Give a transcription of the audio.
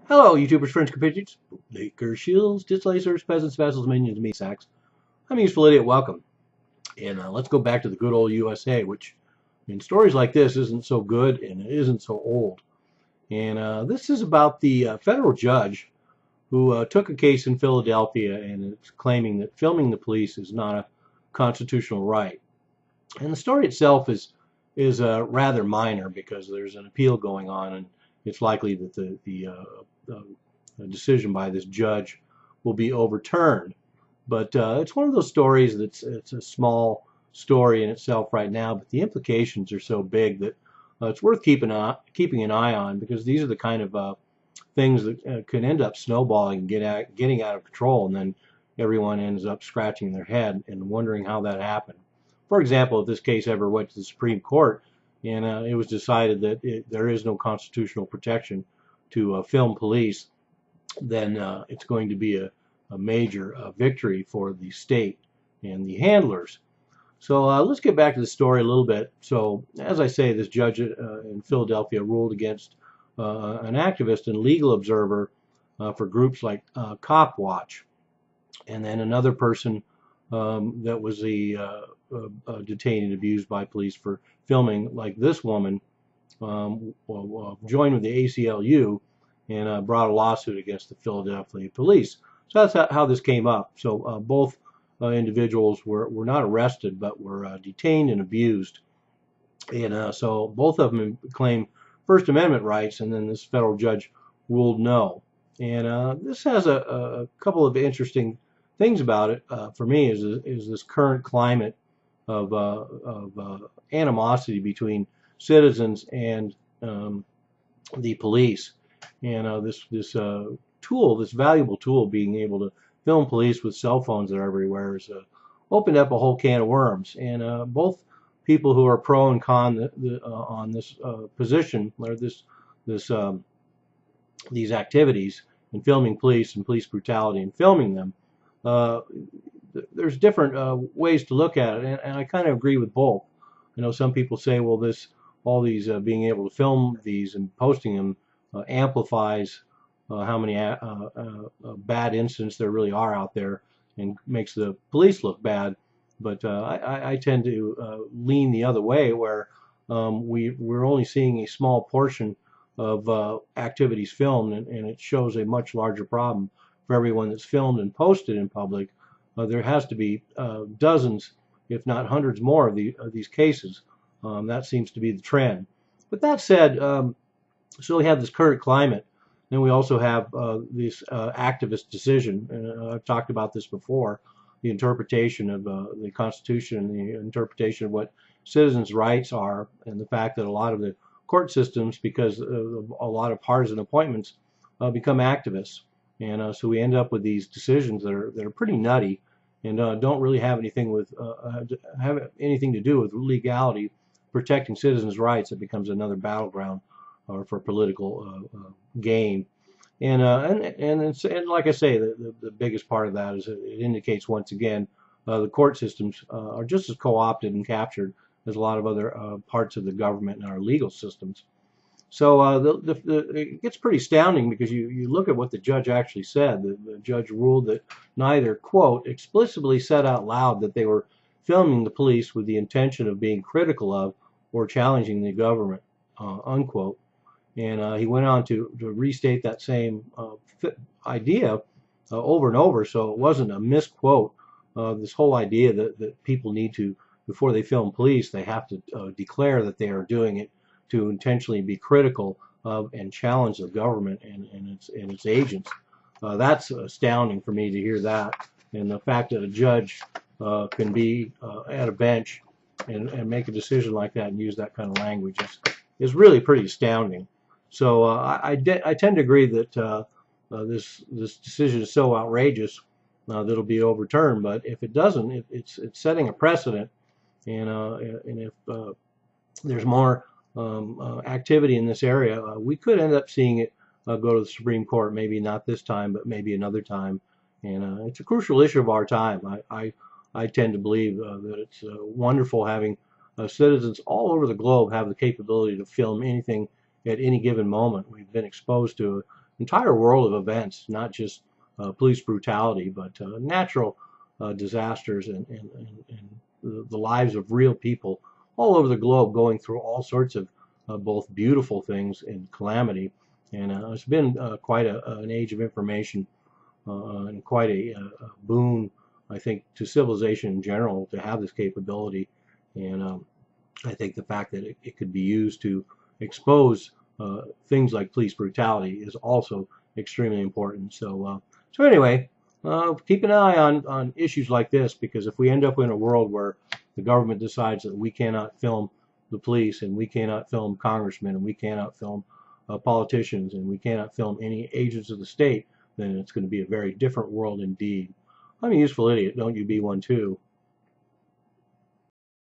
Hello, YouTubers, friends, compatriots, bootlickers, shields, displacers, peasants, vassals, minions, meat sacks. I'm Useful Idiot. Welcome. And let's go back to the good old USA, which, in stories like this, isn't so good and it isn't so old. And this is about the federal judge who took a case in Philadelphia and is claiming that filming the police is not a constitutional right. And the story itself is rather minor because there's an appeal going on, and it's likely that the decision by this judge will be overturned. But it's one of those stories that's it's a small story in itself right now, but the implications are so big that it's worth keeping an eye on, because these are the kind of things that can end up snowballing and getting out of control, and then everyone ends up scratching their head and wondering how that happened. For example, if this case ever went to the Supreme Court and it was decided that there is no constitutional protection to film police, then it's going to be a major victory for the state and the handlers. So let's get back to the story a little bit. So as I say, this judge in Philadelphia ruled against an activist and legal observer for groups like Cop Watch, and then another person that was detained and abused by police for filming, like this woman, joined with the ACLU and brought a lawsuit against the Philadelphia police. So that's how this came up. So both individuals were not arrested, but were detained and abused. And so both of them claim First Amendment rights, and then this federal judge ruled no. And this has a couple of interesting things about it. For me, is this current climate of animosity between citizens and the police. And this tool, this valuable tool, being able to film police with cell phones that are everywhere, has opened up a whole can of worms. And both people who are pro and con on this position, or these activities in filming police and police brutality and filming them, there's different ways to look at it, and I kind of agree with both. You know, some people say, well, all these being able to film these and posting them amplifies how many bad incidents there really are out there and makes the police look bad. But I tend to lean the other way, where we're only seeing a small portion of activities filmed, and it shows a much larger problem for everyone that's filmed and posted in public. There has to be dozens, if not hundreds more of these cases. That seems to be the trend. But that said, so we have this current climate. Then we also have this activist decision. And I've talked about this before, the interpretation of the Constitution, and the interpretation of what citizens' rights are, and the fact that a lot of the court systems, because of a lot of partisan appointments, become activists. And so we end up with these decisions that are pretty nutty, and don't really have anything to do with legality, protecting citizens' rights. It becomes another battleground for political gain. And like I say, the biggest part of that is it indicates, once again, the court systems are just as co-opted and captured as a lot of other parts of the government and our legal systems. So it gets pretty astounding, because you look at what the judge actually said. The judge ruled that neither, quote, explicitly said out loud that they were filming the police with the intention of being critical of or challenging the government, unquote. And he went on to restate that same idea over and over, so it wasn't a misquote. This whole idea that people need to, before they film police, they have to declare that they are doing it to intentionally be critical of and challenge the government and its agents. That's astounding for me to hear that. And the fact that a judge can be at a bench and make a decision like that and use that kind of language is really pretty astounding. So I tend to agree that this decision is so outrageous that it'll be overturned. But if it doesn't, it's setting a precedent. And if there's more activity in this area, we could end up seeing it go to the Supreme Court. Maybe not this time, but maybe another time. And it's a crucial issue of our time. I tend to believe that it's wonderful having citizens all over the globe have the capability to film anything at any given moment. We've been exposed to entire world of events, not just police brutality, but natural disasters and the lives of real people all over the globe going through all sorts of both beautiful things and calamity. And it's been quite an age of information and quite a boon, I think, to civilization in general to have this capability. And I think the fact that it could be used to expose things like police brutality is also extremely important. So anyway, keep an eye on issues like this, because if we end up in a world where the government decides that we cannot film the police and we cannot film congressmen and we cannot film politicians and we cannot film any agents of the state, then it's going to be a very different world indeed. I'm a useful idiot. Don't you be one too?